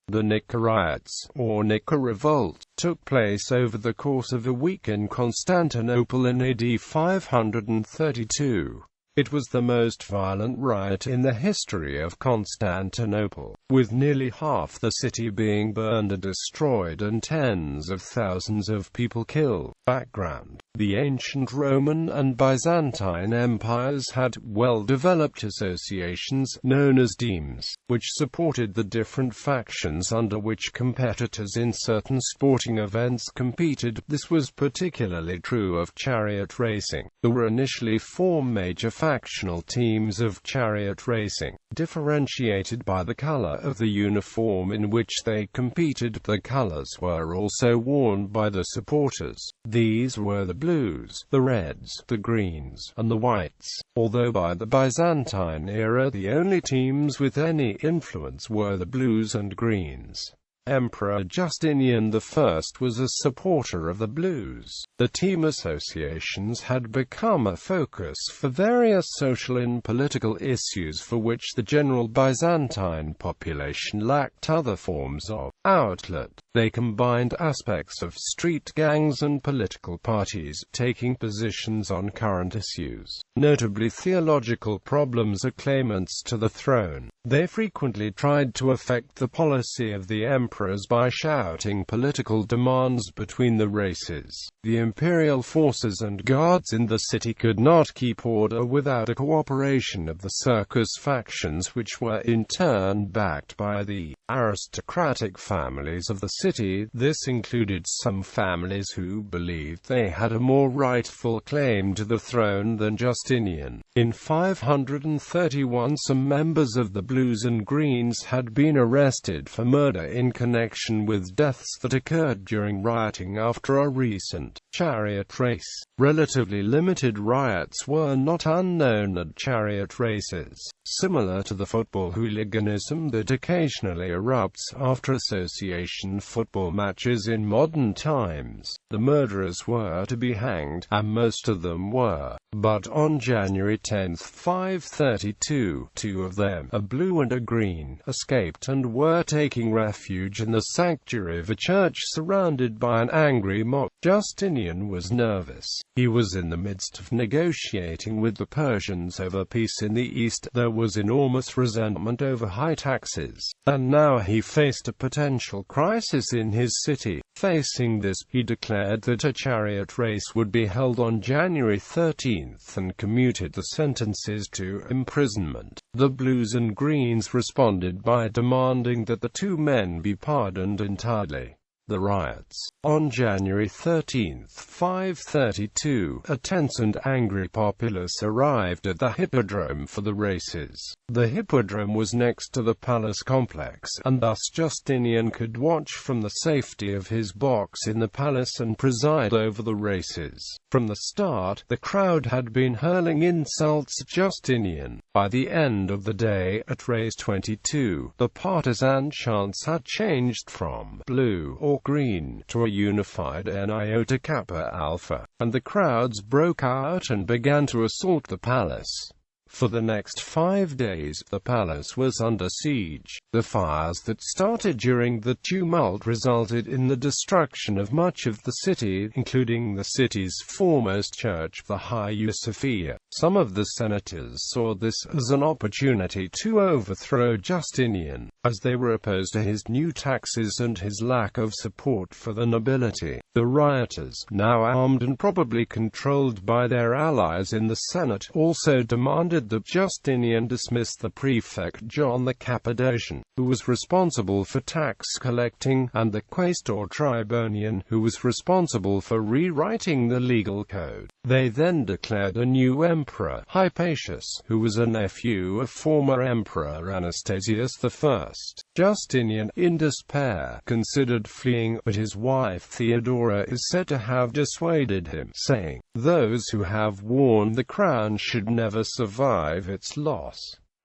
The Nika riots, or Nika revolt, took place over the course of a week in Constantinople in AD 532. It was the most violent riot in the history of Constantinople, with nearly half the city being burned and destroyed and tens of thousands of people killed. Background: the ancient Roman and Byzantine empires had well-developed associations, known as demes, which supported the different factions under which competitors in certain sporting events competed. This was particularly true of chariot racing. There were initially four major factional teams of chariot racing, differentiated by the color of the uniform in which they competed. The colors were also worn by the supporters. These were the blues, the reds, the greens, and the whites, although by the Byzantine era the only teams with any influence were the blues and greens. Emperor Justinian I was a supporter of the blues. The team associations had become a focus for various social and political issues for which the general Byzantine population lacked other forms of outlet. They combined aspects of street gangs and political parties, taking positions on current issues, notably theological problems or claimants to the throne. They frequently tried to affect the policy of the emperors by shouting political demands between the races. The imperial forces and guards in the city could not keep order without a cooperation of the circus factions, which were in turn backed by the aristocratic families of the city. This included some families who believed they had a more rightful claim to the throne than Justinian. In 531, some members of the Blues and Greens had been arrested for murder in connection with deaths that occurred during rioting after a recent chariot race. Relatively limited riots were not unknown at chariot races, similar to the football hooliganism that occasionally erupts after association football matches in modern times. The murderers were to be hanged, and most of them were. But on January 10, 532, two of them, a blue and a green, escaped and were taking refuge in the sanctuary of a church surrounded by an angry mob. Justinian was nervous. He was in the midst of negotiating with the Persians over peace in the east. There was enormous resentment over high taxes, and now he faced a potential crisis in his city. Facing this, he declared that a chariot race would be held on January 13 and commuted the sentences to imprisonment. The Blues and Greens responded by demanding that the two men be pardoned entirely. The riots. On January 13, 532, a tense and angry populace arrived at the hippodrome for the races. The hippodrome was next to the palace complex, and thus Justinian could watch from the safety of his box in the palace and preside over the races. From the start, the crowd had been hurling insults at Justinian. By the end of the day, at race 22, the partisan chants had changed from blue or green to a unified Iota Kappa Alpha, and the crowds broke out and began to assault the palace. For the next 5 days, the palace was under siege. The fires that started during the tumult resulted in the destruction of much of the city, including the city's foremost church, the Hagia Sophia. Some of the senators saw this as an opportunity to overthrow Justinian, as they were opposed to his new taxes and his lack of support for the nobility. The rioters, now armed and probably controlled by their allies in the Senate, also demanded that Justinian dismiss the prefect John the Cappadocian, who was responsible for tax collecting, and the quaestor Tribonian, who was responsible for rewriting the legal code. They then declared a new emperor, Hypatius, who was a nephew of former Emperor Anastasius I. Justinian, in despair, considered fleeing, but his wife Theodora is said to have dissuaded him, saying, "Those who have worn the crown should never survive its loss.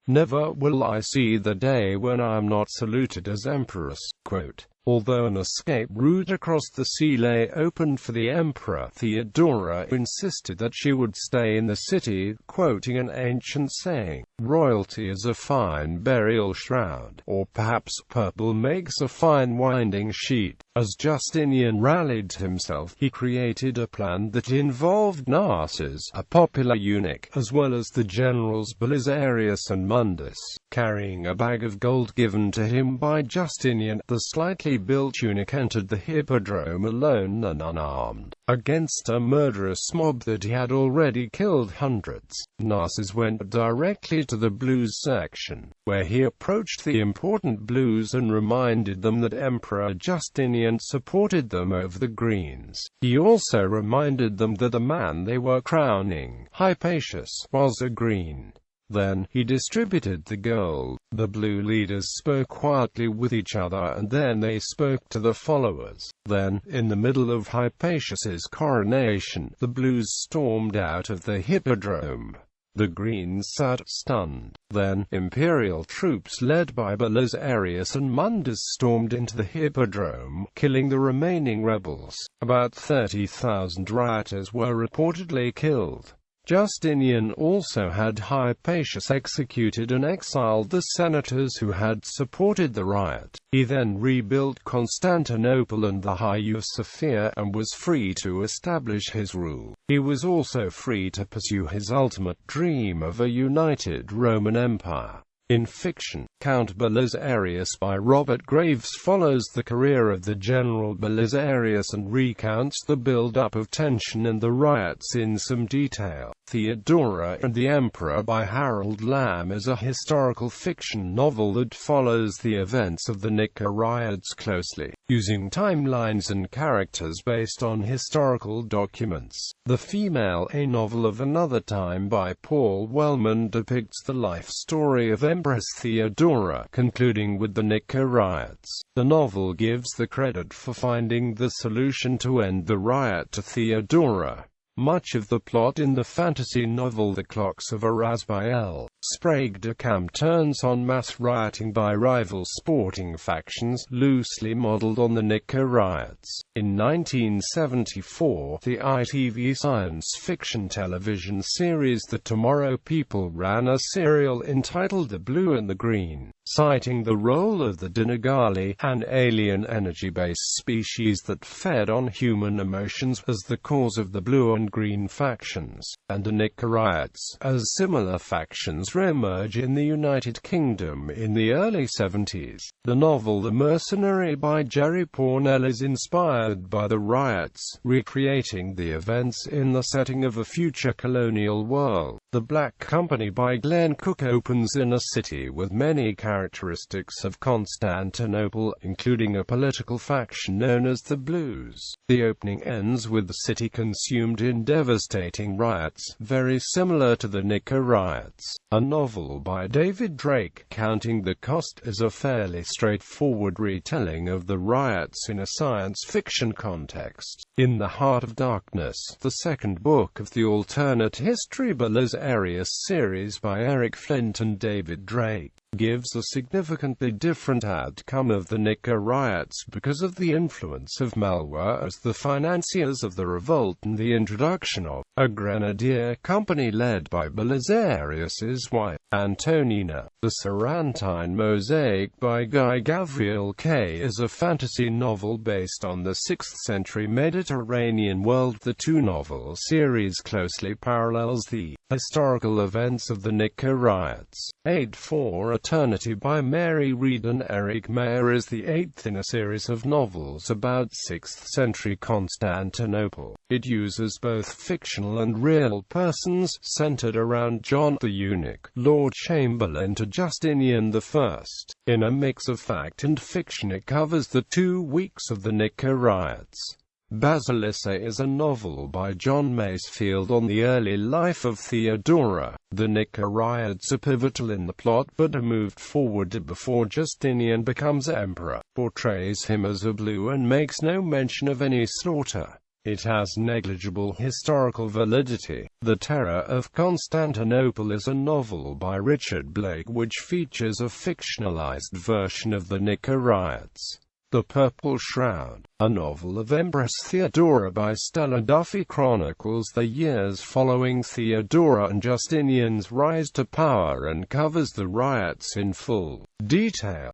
Never will I see the day when I am not saluted as empress." Quote, Although an escape route across the sea lay open for the emperor, Theodora insisted that she would stay in the city, quoting an ancient saying, "Royalty is a fine burial shroud," or perhaps, "Purple makes a fine winding sheet." As Justinian rallied himself, he created a plan that involved Narses, a popular eunuch, as well as the generals Belisarius and Mundus. Carrying a bag of gold given to him by Justinian, the slightly built eunuch entered the hippodrome alone and unarmed. Against a murderous mob that he had already killed hundreds, Narses went directly to the blues section, where he approached the important blues and reminded them that Emperor Justinian supported them over the greens. He also reminded them that the man they were crowning, Hypatius, was a green. Then, he distributed the gold. The blue leaders spoke quietly with each other and then they spoke to the followers. Then, in the middle of Hypatius's coronation, the blues stormed out of the hippodrome. The greens sat stunned. Then, imperial troops led by Belisarius and Mundus stormed into the hippodrome, killing the remaining rebels. About 30,000 rioters were reportedly killed. Justinian also had Hypatius executed and exiled the senators who had supported the riot. He then rebuilt Constantinople and the Hagia Sophia and was free to establish his rule. He was also free to pursue his ultimate dream of a united Roman Empire. In fiction, Count Belisarius by Robert Graves follows the career of the general Belisarius and recounts the build-up of tension and the riots in some detail. Theodora and the Emperor by Harold Lamb is a historical fiction novel that follows the events of the Nika riots closely, using timelines and characters based on historical documents. The Female, a novel of another time by Paul Wellman, depicts the life story of Empress Theodora, concluding with the Nika riots. The novel gives the credit for finding the solution to end the riot to Theodora. Much of the plot in the fantasy novel The Clocks of Erasbiel, Sprague de Camp turns on mass rioting by rival sporting factions, loosely modeled on the Nika riots. In 1974, the ITV science fiction television series The Tomorrow People ran a serial entitled The Blue and the Green, citing the role of the Dinagali, an alien energy-based species that fed on human emotions, as the cause of the blue and green factions, and the Nika riots, as similar factions re-emerge in the United Kingdom in the early 70s. The novel The Mercenary by Jerry Pournelle is inspired by the riots, recreating the events in the setting of a future colonial world. The Black Company by Glenn Cook opens in a city with many characteristics of Constantinople, including a political faction known as the Blues. The opening ends with the city consumed in devastating riots, very similar to the Nika riots. A novel by David Drake, Counting the Cost, is a fairly straightforward retelling of the riots in a science fiction context. In the Heart of Darkness, the second book of the alternate history Belisarius series by Eric Flint and David Drake, gives a significantly different outcome of the Nika riots because of the influence of Malwa as the financiers of the revolt and the introduction of a grenadier company led by Belisarius's wife, Antonina. The Sarantine Mosaic by Guy Gavriel Kay is a fantasy novel based on the 6th century Mediterranean world. The two-novel series closely parallels the historical events of the Nika riots. Aid for Eternity by Mary Read and Eric Mayer is the 8th in a series of novels about 6th century Constantinople. It uses both fictional and real persons, centered around John the Eunuch, Lord Chamberlain to Justinian I. In a mix of fact and fiction, it covers the 2 weeks of the Nika riots. Basilissa is a novel by John Masefield on the early life of Theodora. The Nika riots are pivotal in the plot but are moved forward before Justinian becomes emperor, portrays him as a blue and makes no mention of any slaughter. It has negligible historical validity. The Terror of Constantinople is a novel by Richard Blake which features a fictionalized version of the Nika riots. The Purple Shroud, a novel of Empress Theodora by Stella Duffy, chronicles the years following Theodora and Justinian's rise to power and covers the riots in full detail.